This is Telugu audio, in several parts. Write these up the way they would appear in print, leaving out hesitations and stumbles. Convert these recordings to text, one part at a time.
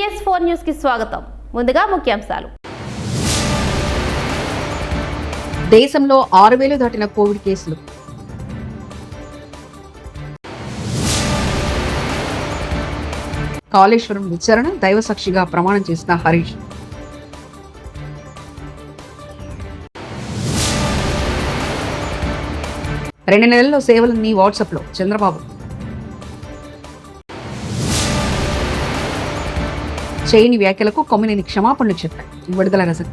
PS4 న్యూస్ కి స్వాగతం. ముందుగా ముఖ్యాంశాలు. దేశంలో 6,000 దాటిన కోవిడ్ కేసులు. కాళేశ్వరం విచారణ దైవసాక్షిగా ప్రమాణం చేసిన హరీష్. రెండు నెలల్లో సేవలన్నీ వాట్సాప్లో చంద్రబాబు. చేయని వ్యాఖ్యలకు కొమ్మినేని క్షమాపణలు చెప్పారు విడుదల రజని.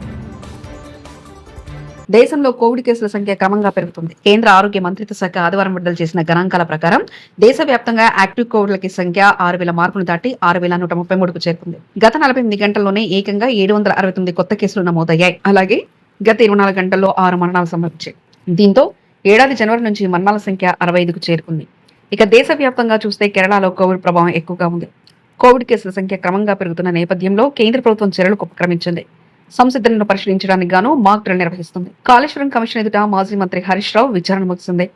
దేశంలో కోవిడ్ కేసుల సంఖ్య క్రమంగా పెరుగుతుంది. కేంద్ర ఆరోగ్య మంత్రిత్వ శాఖ ఆదివారం విడుదల చేసిన గణాంకాల ప్రకారం దేశవ్యాప్తంగా యాక్టివ్ కోవిడ్ల సంఖ్య 6,000 మార్కును దాటి 6,133కు చేరుకుంది. గత 48 గంటల్లోనే ఏకంగా 769 కొత్త కేసులు నమోదయ్యాయి. అలాగే గత 24 గంటల్లో 6 మరణాలు సంభవించాయి. దీంతో ఏడాది జనవరి నుంచి మరణాల సంఖ్య 65కు చేరుకుంది. ఇక దేశవ్యాప్తంగా చూస్తే కేరళలో కోవిడ్ ప్రభావం ఎక్కువగా ఉంది. కోవిడ్ కేసుల సంఖ్య క్రమంగా పెరుగుతున్న నేపథ్యంలో కేంద్ర ప్రభుత్వం చర్యలకు ఉపక్రమించింది. సంసిద్ధులను పరిశీలించడానికి గాను మాక్ డ్రిల్ నిర్వహిస్తుంది. కాళేశ్వరం కమిషన్ ఎదుట మాజీ మంత్రి హరీష్ రావు విచారణ ముగిసింది.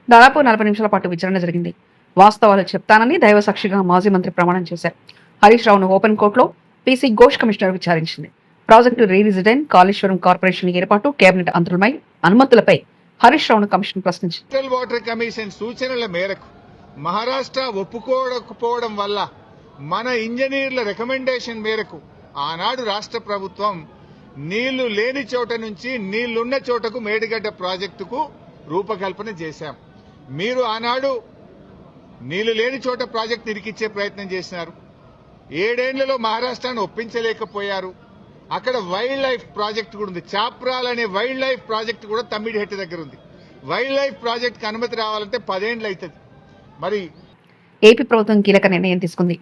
దాదాపు 40 నిమిషాల పాటు విచారణ జరిగింది. వాస్తవాలు చెప్తానని దైవసాక్షిగా మాజీ మంత్రి ప్రమాణం చేశారు. హరీష్ రావును ఓపెన్ కోర్టులో పీసీ ఘోష్ కమిషనర్ విచారించింది. ప్రాజెక్టు రీడిజైన్, కాళేశ్వరం కార్పొరేషన్ ఏర్పాటు, కేబినెట్ అంతరులపై అనుమతులపై హరీష్ రావును కమిషన్ ప్రశ్నించింది. వాటర్ కమిషన్ సూచనల మేరకు మహారాష్ట్ర ఒప్పుకోకపోవడం వల్ల మన ఇంజనీర్ల రికమెండేషన్ మేరకు ఆనాడు రాష్ట్ర ప్రభుత్వం నీళ్లు లేని చోట నుంచి నీళ్లున్న చోటకు మేడిగడ్డ ప్రాజెక్టుకు రూపకల్పన చేశాం. మీరు ఆనాడు నీళ్లు లేని చోట ప్రాజెక్టు ఇరికిచ్చే ప్రయత్నం చేసినారు. 7 ఏళ్లలో మహారాష్ట్రాన్ని ఒప్పించలేకపోయారు. అక్కడ వైల్డ్ లైఫ్ ప్రాజెక్టు కూడా ఉంది. చాప్రాల్ అనే వైల్డ్ లైఫ్ ప్రాజెక్టు కూడా తమ్మిడిహెట్టి దగ్గర ఉంది. వైల్డ్ లైఫ్ ప్రాజెక్టుకి అనుమతి రావాలంటే 10 ఏళ్లు అవుతుంది. మరి ఏపీ ప్రభుత్వం కీలక నిర్ణయం తీసుకుంది.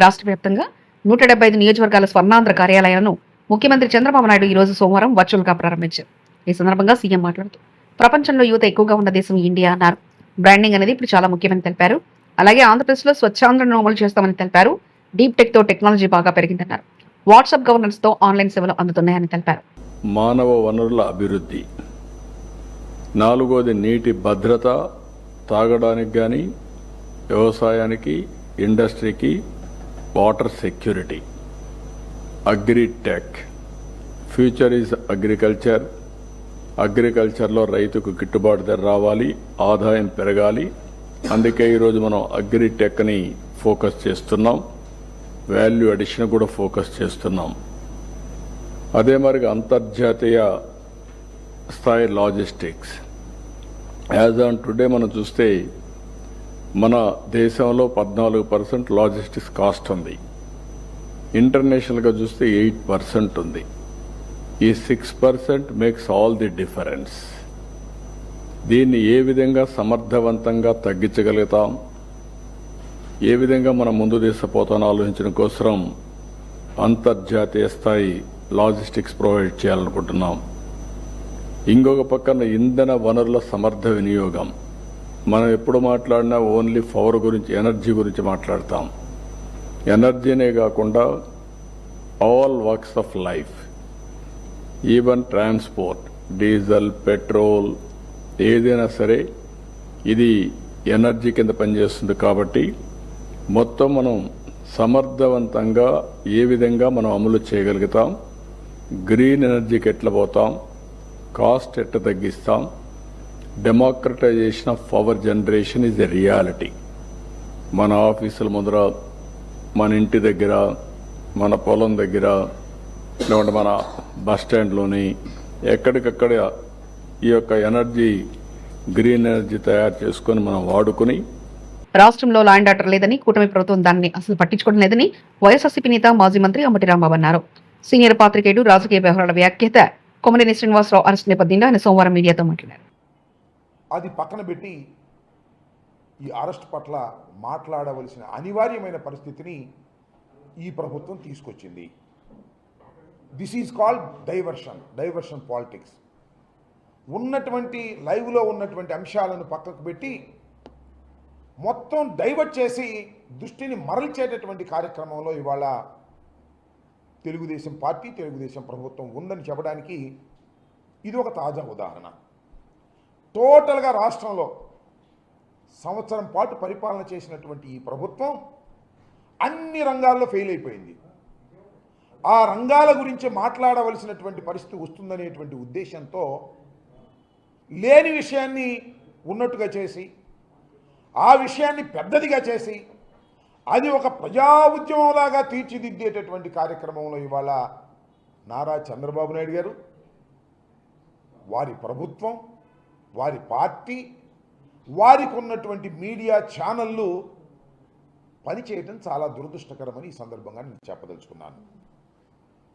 రాష్ట్ర వ్యాప్తంగా 175 నియోజకవర్గాల స్వర్ణాంధ్ర కార్యాలయాలను ముఖ్యమంత్రి చంద్రబాబు నాయుడు ఈ రోజు సోమవారం వర్చువల్ గా ప్రారంభించారు. ఈ సందర్భంగా సీఎం మాట్లాడుతూ ప్రపంచంలో యువత ఎక్కువగా ఉన్న దేశం ఇండియా అన్నారు. బ్రాండింగ్ అనేది ఇప్పుడు చాలా ముఖ్యమని తెలిపారు. అలాగే ఆంధ్రప్రదేశ్ లో స్వచ్ఛాంధ్రను అమలు చేస్తామని తెలిపారు. డీప్ టెక్ తో టెక్నాలజీ బాగా పెరిగిందన్నారు. వాట్సాప్ గవర్నెన్స్ తో ఆన్లైన్ సేవలు అందుతున్నాయని తెలిపారు. మానవ వనరుల అభివృద్ధి, 4వది నీటి భద్రత, తాగడానికి కానీ వ్యవసాయానికి, ఇండస్ట్రీకి, water security, agritech, future is agriculture. అగ్రికల్చర్లో రైతుకు గిట్టుబాటు ధర రావాలి, ఆదాయం పెరగాలి. అందుకే ఈరోజు మనం అగ్రిటెక్ని ఫోకస్ చేస్తున్నాం, వాల్యూ అడిషన్ కూడా ఫోకస్ చేస్తున్నాం. అదే మరిగా అంతర్జాతీయ స్థాయి లాజిస్టిక్స్. యాజ్ ఆన్ టుడే మనం చూస్తే మన దేశంలో 14% లాజిస్టిక్స్ కాస్ట్ ఉంది. ఇంటర్నేషనల్గా చూస్తే 8% ఉంది. ఈ 6% మేక్స్ ఆల్ ది డిఫరెన్స్. దీన్ని ఏ విధంగా సమర్థవంతంగా తగ్గించగలుగుతాం, ఏ విధంగా మనం ముందు తీసుకుపోతానో ఆలోచించడం కోసం అంతర్జాతీయ స్థాయి లాజిస్టిక్స్ ప్రొవైడ్ చేయాలనుకుంటున్నాం. ఇంకొక పక్కన ఇంధన వనరుల సమర్థ వినియోగం. మనం ఎప్పుడు మాట్లాడినా ఓన్లీ పవర్ గురించి, ఎనర్జీ గురించి మాట్లాడతాం. ఎనర్జీనే కాకుండా all works of life, even transport, diesel, petrol ఏదైనా సరే ఇది ఎనర్జీ కింద పనిచేస్తుంది. కాబట్టి మొత్తం మనం సమర్థవంతంగా ఏ విధంగా మనం అమలు చేయగలుగుతాం, గ్రీన్ ఎనర్జీకి ఎట్లా పోతాం, కాస్ట్ ఎట్లా తగ్గిస్తాం, democratisation of power generation is a reality. మన ఆఫీసుల ముందర, మన ఇంటి దగ్గర, మన పొలం దగ్గర, లేకుంటే మన బస్ స్టాండ్లోని ఎక్కడికక్కడ ఈ యొక్క ఎనర్జీ, గ్రీన్ ఎనర్జీ తయారు చేసుకొని మనం వాడుకుని. రాష్ట్రంలో లా అండ్ ఆర్డర్ లేదని, కూటమి ప్రభుత్వం దాన్ని అసలు పట్టించుకోవడం లేదని వైఎస్ఆర్సీపీ నేత మాజీ మంత్రి అంబటి రాంబాబు అన్నారు. సీనియర్ పాత్రికేయుడు, రాజకీయ వ్యవహారాల వ్యాఖ్యాత కొమ్మినేని శ్రీనివాసరావు అరెస్ట్ నేపథ్యంలో ఆయన సోమవారం మీడియాతో మాట్లాడారు. అది పక్కన పెట్టి ఈ అరెస్ట్ పట్ల మాట్లాడవలసిన అనివార్యమైన పరిస్థితిని ఈ ప్రభుత్వం తీసుకొచ్చింది. This is called diversion politics. ఉన్నటువంటి లైవ్లో ఉన్నటువంటి అంశాలను పక్కకు పెట్టి మొత్తం డైవర్ట్ చేసి దృష్టిని మరల్చేటటువంటి కార్యక్రమంలో ఇవాళ తెలుగుదేశం పార్టీ, తెలుగుదేశం ప్రభుత్వం ఉందని చెప్పడానికి ఇది ఒక తాజా ఉదాహరణ. టోటల్గా రాష్ట్రంలో సంవత్సరం పాటు పరిపాలన చేసినటువంటి ఈ ప్రభుత్వం అన్ని రంగాల్లో ఫెయిల్ అయిపోయింది. ఆ రంగాల గురించి మాట్లాడవలసినటువంటి పరిస్థితి వస్తుందనేటువంటి ఉద్దేశంతో లేని విషయాన్ని ఉన్నట్టుగా చేసి ఆ విషయాన్ని పెద్దదిగా చేసి అది ఒక ప్రజా ఉద్యమంలాగా తీర్చిదిద్దేటటువంటి కార్యక్రమంలో ఇవాళ నారా చంద్రబాబు నాయుడు గారు, వారి ప్రభుత్వం, వారి పార్టీ, వారికి ఉన్నటువంటి మీడియా ఛానళ్ళు పనిచేయటం చాలా దురదృష్టకరమని ఈ సందర్భంగా నేను చెప్పదలుచుకున్నాను.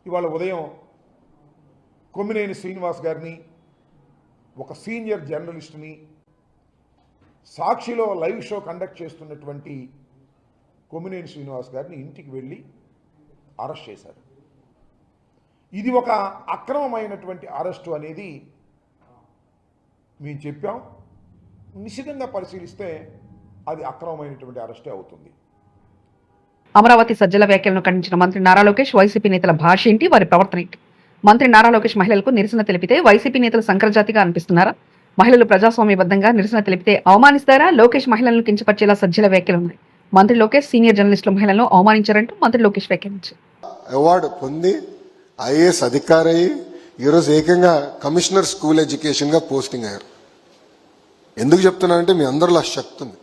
ఇవాళ ఉదయం కొమ్మినేని శ్రీనివాస్ గారిని, ఒక సీనియర్ జర్నలిస్ట్ని, సాక్షిలో లైవ్ షో కండక్ట్ చేస్తున్నటువంటి కొమ్మినేని శ్రీనివాస్ గారిని ఇంటికి వెళ్ళి అరెస్ట్ చేశారు. ఇది ఒక అక్రమమైనటువంటి అరెస్టు అనేది మేము చెప్పాం. నిశితంగా పరిశీలిస్తే అది అక్రమమైనటువంటి అరెస్టే అవుతుంది. అమరావతి సజ్జల వ్యాఖ్యలను ఖండించిన మంత్రి నారా లోకేష్ వైసీపీ నేతల భాష ఏంటి, వారి ప్రవర్తన ఏంటి? మంత్రి నారా లోకేష్ మహిళలకు నిరసన తెలిపితే వైసీపీ నేతలు సంకరజాతిగా అనిపిస్తున్నారా? మహిళలు ప్రజాస్వామ్యబద్ధంగా నిరసన తెలిపితే అవమానిస్తారా? లోకేష్ మహిళలను కించపరిచేలా సజ్జల వ్యాఖ్యలున్నాయి. మంత్రి లోకేష్ సీనియర్ జర్నలిస్టుల మహిళలను అవమానించారంటూ మంత్రి లోకేష్ వ్యాఖ్యానించారు. అవార్డు పొంది ఐఏఎస్ అధికారి అయ్యి ఈరోజు ఏకంగా కమిషనర్ స్కూల్ ఎడ్యుకేషన్గా పోస్టింగ్ అయ్యారు. ఎందుకు చెప్తున్నానంటే మీ అందరిలో శక్తి ఉంది.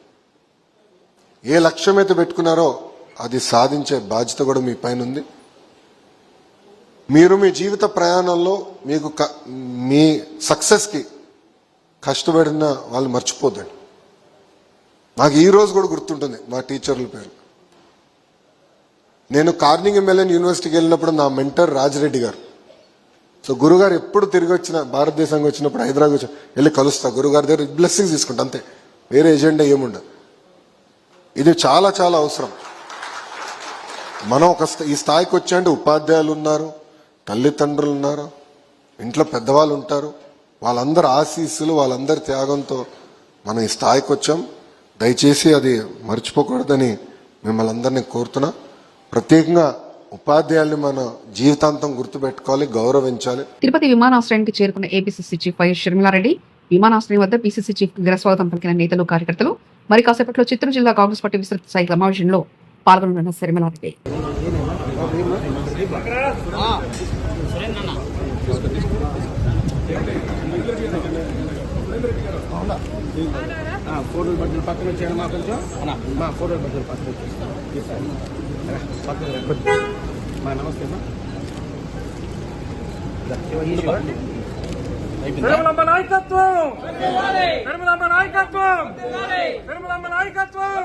ఏ లక్ష్యం అయితే పెట్టుకున్నారో అది సాధించే బాధ్యత కూడా మీ పైన ఉంది. మీరు మీ జీవిత ప్రయాణంలో మీకు మీ సక్సెస్కి కష్టపడిన వాళ్ళు మర్చిపోద్దండి. నాకు ఈ రోజు కూడా గుర్తుంటుంది మా టీచర్ల పేరు. నేను కార్నింగ్ మెల్లన్ యూనివర్సిటీకి వెళ్ళినప్పుడు నా మెంటర్ రాజిరెడ్డి గారు. సో గురుగారు ఎప్పుడు తిరిగి వచ్చిన భారతదేశానికి వచ్చినప్పుడు హైదరాబాద్ వచ్చి వెళ్ళి కలుస్తా, గురుగారి దగ్గర బ్లెస్సింగ్స్ తీసుకుంటా, అంతే, వేరే ఎజెండా ఏముండదు. ఇది చాలా చాలా అవసరం. మనం ఈ స్థాయికి వచ్చాయంటే ఉపాధ్యాయులు ఉన్నారు, తల్లిదండ్రులు ఉన్నారు, ఇంట్లో పెద్దవాళ్ళు ఉంటారు, వాళ్ళందరి ఆశీస్సులు, వాళ్ళందరి త్యాగంతో మనం ఈ స్థాయికి వచ్చాం. దయచేసి అది మర్చిపోకూడదని మిమ్మల్ని అందరినీ కోరుతున్నా. ప్రత్యేకంగా ఉపాధ్యాయుల్ని మన జీవితాంతం గుర్తుపెట్టుకోవాలి, గౌరవించాలి. తిరుపతి విమానాశ్రయానికి చేరుకున్న ఏపీసీసీ చీఫ్ వైఎస్ షర్మిలారెడ్డి విమానాశ్రయం వద్ద పీసీసీ చీఫ్ ఘనస్వాగతం పలికిన నేతలు, కార్యకర్తలు. మరి కాసేపట్లో చిత్తూరు జిల్లా కాంగ్రెస్ పార్టీ విస్తృత స్థాయి సమావేశంలో పాల్గొనున్న షర్మిలారెడ్డి ఫోటోలు బట్టలు పక్కన వచ్చాను. మా కొంచెం మా ఫోటోలు బట్టలు పక్కన వచ్చేసాను. మా నమస్తే తిరుమలమ్మ నాయకత్వం, తిరుమలమ్మ నాయకత్వం, తిరుమలమ్మ నాయకత్వం,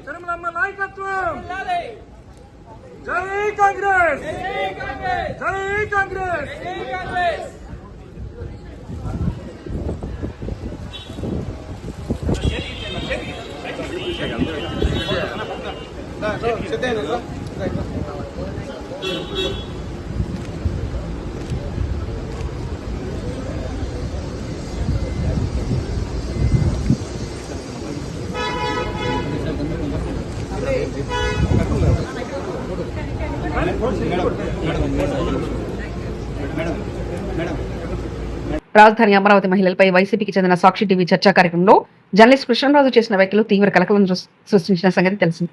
తిరుమలమ్మ నాయకత్వం. జై కాంగ్రెస్, జై కాంగ్రెస్. రాజధాని అమరావతి మహిళలపై వైసీపీకి చెందిన సాక్షి టీవీ చర్చా కార్యక్రమంలో జర్నలిస్ట్ కృష్ణరాజు చేసిన వ్యాఖ్యలు తీవ్ర కలకలం సృష్టించిన సంగతి తెలిసింది.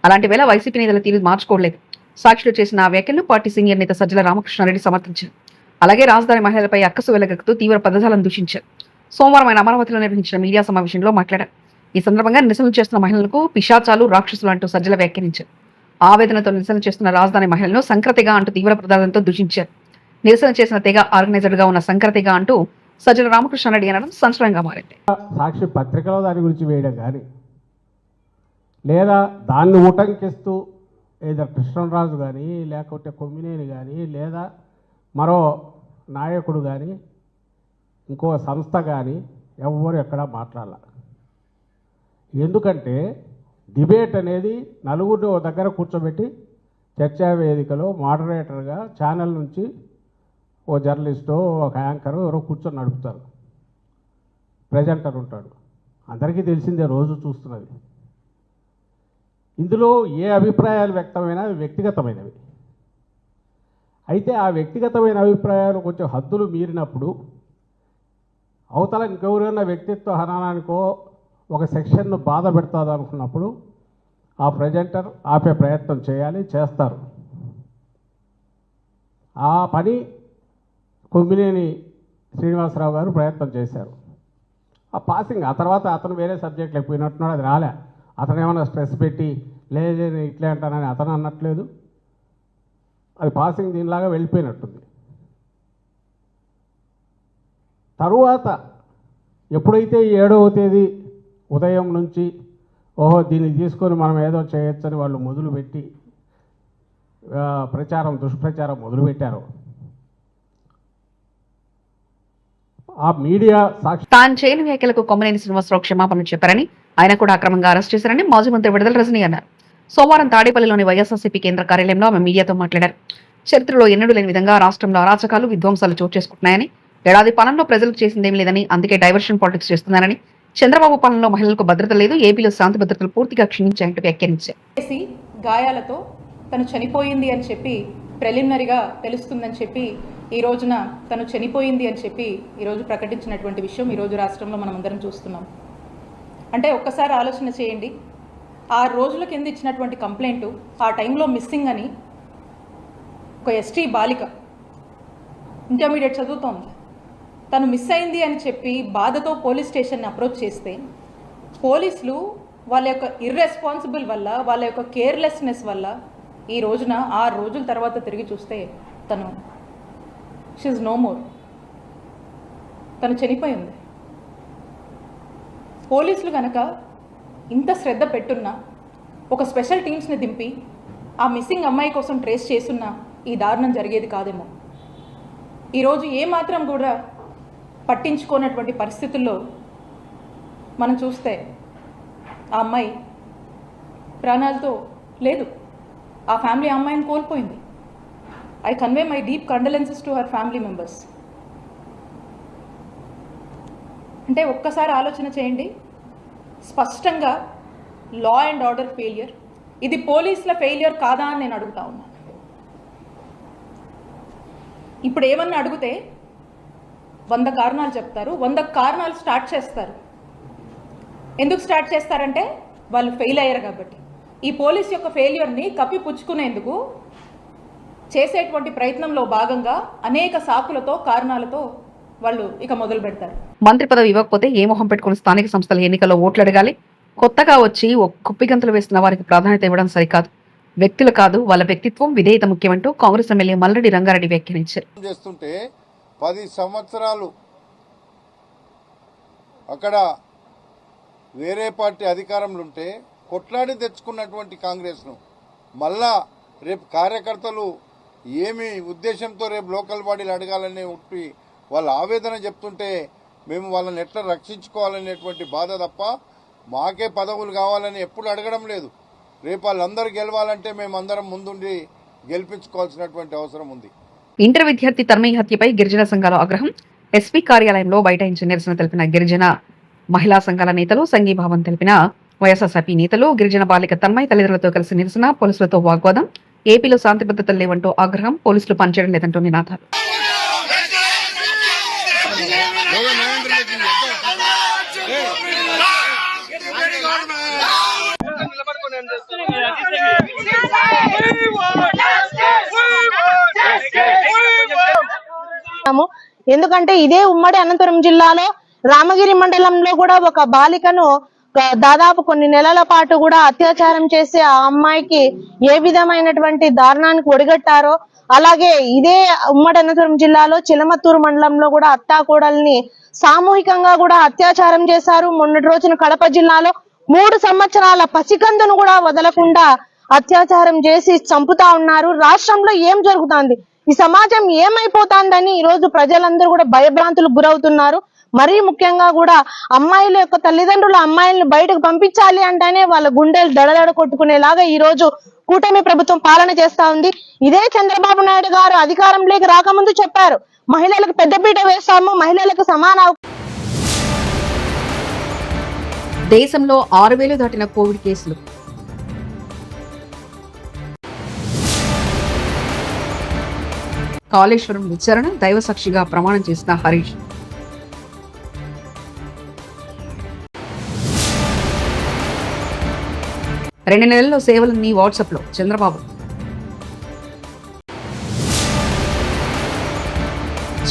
అలాంటి వేళ వైసీపీ నేతల తీరు మార్చుకోలేదు. సాక్షిలో చేసిన ఆ వ్యాఖ్యలను పార్టీ సీనియర్ నేత సజ్జల రామకృష్ణారెడ్డి సమర్థించారు. అలాగే రాజధాని మహిళలపై అక్కసు వెలగక్కుతూ తీవ్ర పదజాలను దూషించారు. సోమవారం ఆయన అమరావతిలో నిర్వహించిన మీడియా సమావేశంలో మాట్లాడారు. ఈ సందర్భంగా నిరసనలు చేస్తున్న మహిళలకు పిశాచాలు, రాక్షసులు అంటూ సజ్జల వ్యాఖ్యానించారు. ఆవేదనతో నిరసన చేస్తున్న రాజధాని మహిళలను సంక్రతిగా అంటూ తీవ్ర పదాలతో దూషించారు. నిరసన చేసిన తెగ ఆర్గనైజర్గా ఉన్న సంక్రతిగా అంటూ సజ్జల రామకృష్ణారెడ్డి అనడం సంచలనంగా మారింది. సాక్షి పత్రికలో దాని గురించి వేయడం కానీ, లేదా దాన్ని ఉటంకిస్తూ ఏదో కృష్ణరాజు కానీ, లేకపోతే కొమ్మినేని కానీ, లేదా మరో నాయకుడు కానీ, ఇంకో సంస్థ కానీ ఎవ్వరు ఎక్కడా మాట్లాడాల. ఎందుకంటే డిబేట్ అనేది నలుగురిని ఓ దగ్గర కూర్చోబెట్టి చర్చా వేదికలో మోడరేటర్గా ఛానల్ నుంచి ఓ జర్నలిస్టో, ఒక యాంకరు ఎవరో కూర్చొని నడుపుతారు. ప్రెజెంటర్ ఉంటాడు, అందరికీ తెలిసిందే, రోజు చూస్తున్నది. ఇందులో ఏ అభిప్రాయాలు వ్యక్తమైనా అవి వ్యక్తిగతమైనవి. అయితే ఆ వ్యక్తిగతమైన అభిప్రాయాలు కొంచెం హద్దులు మీరినప్పుడు అవతల ఇంకెవరైనా వ్యక్తిత్వ హననానికో ఒక సెక్షన్ను బాధ పెడతాది అనుకున్నప్పుడు ఆ ప్రెజెంటర్ ఆపే ప్రయత్నం చేయాలి, చేస్తారు. ఆ పని కొమ్మినేని శ్రీనివాసరావు గారు ప్రయత్నం చేశారు. ఆ పాసింగ్ ఆ తర్వాత అతను వేరే సబ్జెక్టులు అయిపోయినట్టున్నాడు, అది రాలే. అతను ఏమైనా స్ట్రెస్ పెట్టి లేదు ఇట్లే అంటానని అతను అన్నట్లేదు, అది పాసింగ్ దీనిలాగా వెళ్ళిపోయినట్టుంది. తరువాత ఎప్పుడైతే 7వ తేదీ ఉదయం నుంచి ఓహో దీన్ని తీసుకొని మనం ఏదో చేయొచ్చని వాళ్ళు మొదలుపెట్టి దుష్ప్రచారం మొదలుపెట్టారు, ఆ మీడియా సాక్షి తాను చేయని వ్యాఖ్యలకు కొమ్మనేని శ్రీనివాసరావు క్షమాపణలు చెప్పారని, ఆయన కూడా అక్రమంగా అరెస్ట్ చేశారని మాజీ మంత్రి విడుదల రజనీ అన్నారు. సోమవారం తాడేపల్లిలోని వైఎస్ఆర్సీపీ కేంద్ర కార్యాలయంలో ఆమె మీడియాతో మాట్లాడారు. చరిత్రలో ఎన్నడూ లేని విధంగా రాష్ట్రంలో అరాచకాలు, విధ్వంసాలు చోటు చేసుకుంటున్నాయని, ఏడాది పాలనలో ప్రజలకు చేసిందేమీ లేదని, అందుకే డైవర్షన్ పాలిటిక్స్ చేస్తున్నారని, చంద్రబాబు పాలనలో మహిళలకు భద్రత లేదు, ఏపీలో శాంతి భద్రతలు పూర్తిగా క్షీణించాయంటూ వ్యాఖ్యానించారు. గాయాలతో తను చనిపోయింది అని చెప్పి ప్రిలిమినరీగా తెలుస్తుందని చెప్పి ఈ రోజున తను చనిపోయింది అని చెప్పి ఈరోజు ప్రకటించినటువంటి విషయం ఈరోజు రాష్ట్రంలో మనం అందరం చూస్తున్నాం. అంటే ఒక్కసారి ఆలోచన చేయండి, 6 రోజుల కింద ఇచ్చినటువంటి కంప్లైంట్ ఆ టైంలో మిస్సింగ్ అని ఒక ఎస్టీ బాలిక ఇంటర్మీడియట్ చదువుతోంది, తను మిస్ అయింది అని చెప్పి బాధతో పోలీస్ స్టేషన్ని అప్రోచ్ చేస్తే పోలీసులు వాళ్ళ యొక్క ఇర్రెస్పాన్సిబుల్ వల్ల, వాళ్ళ యొక్క కేర్లెస్నెస్ వల్ల ఈ రోజున 6 రోజుల తర్వాత తిరిగి చూస్తే తను షీఈ్ నో మోర్, తను చనిపోయింది. పోలీసులు కనుక ఇంత శ్రద్ధ పెట్టున్నా, ఒక స్పెషల్ టీమ్స్ని దింపి ఆ మిస్సింగ్ అమ్మాయి కోసం ట్రేస్ చేస్తున్నా ఈ దారుణం జరిగేది కాదేమో. ఈరోజు ఏమాత్రం కూడా పట్టించుకోనటువంటి పరిస్థితుల్లో మనం చూస్తే ఆ అమ్మాయి ప్రాణాలతో లేదు, ఆ ఫ్యామిలీ ఆ అమ్మాయిని కోల్పోయింది. I convey my deep condolences to her family members. అంటే ఒక్కసారి ఆలోచన చేయండి, స్పష్టంగా లా అండ్ ఆర్డర్ ఫెయిలియర్, ఇది పోలీసుల ఫెయిలియర్ కాదా అని నేను అడుగుతా ఉన్నాను. ఇప్పుడు ఏమన్నా అడిగితే 100 కారణాలు చెప్తారు, 100 కారణాలు స్టార్ట్ చేస్తారు. ఎందుకు స్టార్ట్ చేస్తారంటే వాళ్ళు ఫెయిల్ అయ్యారు కాబట్టి. ఈ పోలీస్ యొక్క ఫెయిల్యూర్ని కప్పిపుచ్చుకునేందుకు చేసేటువంటి ప్రయత్నంలో భాగంగా అనేక సాకులతో, కారణాలతో వాళ్ళు ఇక మొదలు పెడతారు. మంత్రి పదవి ఇవ్వకపోతే ఏ మొహం పెట్టుకుని స్థానిక సంస్థల ఎన్నికల్లో ఓట్లు అడగాలి? కొత్తగా వచ్చి కుప్పిగంతులు వేస్తున్న వారికి ప్రాధాన్యత ఇవ్వడం సరికాదు. వ్యక్తులు కాదు, వాళ్ళ వ్యక్తిత్వం, విధేయత ముఖ్యమంటూ కాంగ్రెస్ ఎమ్మెల్యే మల్రెడ్డి రంగారెడ్డి వ్యాఖ్యానించారు. 10 సంవత్సరాలు అక్కడ వేరే పార్టీ అధికారంలో ఉంటే కొట్లాడి తెచ్చుకున్నటువంటి కాంగ్రెస్ను మళ్ళా రేపు కార్యకర్తలు ఏమి ఉద్దేశంతో రేపు లోకల్ బాడీలు అడగాలని ఉట్టి వాళ్ళ ఆవేదన చెప్తుంటే మేము వాళ్ళని ఎట్లా రక్షించుకోవాలనేటువంటి బాధ తప్ప మాకే పదవులు కావాలని ఎప్పుడు అడగడం లేదు. రేపు వాళ్ళందరూ గెలవాలంటే మేమందరం ముందుండి గెలిపించుకోవాల్సినటువంటి అవసరం ఉంది. ఇంటర్ విద్యార్థి తన్మయి హత్యపై గిరిజన సంఘాల ఆగ్రహం. ఎస్పీ కార్యాలయంలో బైఠాయించి నిరసన తెలిపిన గిరిజన మహిళా సంఘాల నేతలు, సంఘీభావం తెలిపిన వైఎస్ఆర్సీపీ నేతలు. గిరిజన బాలిక తన్మయి తల్లిదండ్రులతో కలిసి నిరసన, పోలీసులతో వాగ్వాదం. ఏపీలో శాంతి భద్రతలు లేవంటూ ఆగ్రహం, పోలీసులు పనిచేయడం లేదంటూ నినాదాలు. ఎందుకంటే ఇదే ఉమ్మడి అనంతపురం జిల్లాలో రామగిరి మండలంలో కూడా ఒక బాలికను దాదాపు కొన్ని నెలల పాటు కూడా అత్యాచారం చేసి ఆ అమ్మాయికి ఏ విధమైనటువంటి దారుణానికి ఒడిగట్టారో, అలాగే ఇదే ఉమ్మడి అనంతపురం జిల్లాలో చిలమత్తూరు మండలంలో కూడా అత్తాకోడల్ని సామూహికంగా కూడా అత్యాచారం చేశారు. మొన్నటి రోజున కడప జిల్లాలో 3 సంవత్సరాల పసికందును కూడా వదలకుండా అత్యాచారం చేసి చంపుతా ఉన్నారు. రాష్ట్రంలో ఏం జరుగుతుంది, ఈ సమాజం ఏమైపోతుందని ఈ రోజు ప్రజలందరూ కూడా భయభ్రాంతులకు గురవుతున్నారు. మరీ ముఖ్యంగా కూడా అమ్మాయిల యొక్క తల్లిదండ్రులు అమ్మాయిలను బయటకు పంపించాలి అంటేనే వాళ్ళ గుండెలు దడదడ కొట్టుకునేలాగా ఈ రోజు కూటమి ప్రభుత్వం పాలన చేస్తా ఉంది. ఇదే చంద్రబాబు నాయుడు గారు అధికారంలోకి రాకముందు చెప్పారు, మహిళలకు పెద్దపీట వేస్తాము, మహిళలకు సమాన. దేశంలో 6,000 దాటిన కోవిడ్ కేసులు. కాళేశ్వరం విచారణ, దైవసాక్షిగా ప్రమాణం చేసిన హరీష్. రెండు నెలల్లో సేవలన్నీ వాట్సాప్లో చంద్రబాబు.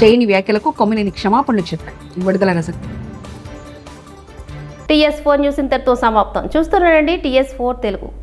చేయని వ్యాఖ్యలకు కొమ్మినేని క్షమాపణలు చెప్పారు. విడుదల రజక్. TS4 న్యూస్ ఇంతటితో సమాప్తం. చూస్తున్నారండి TS4 తెలుగు.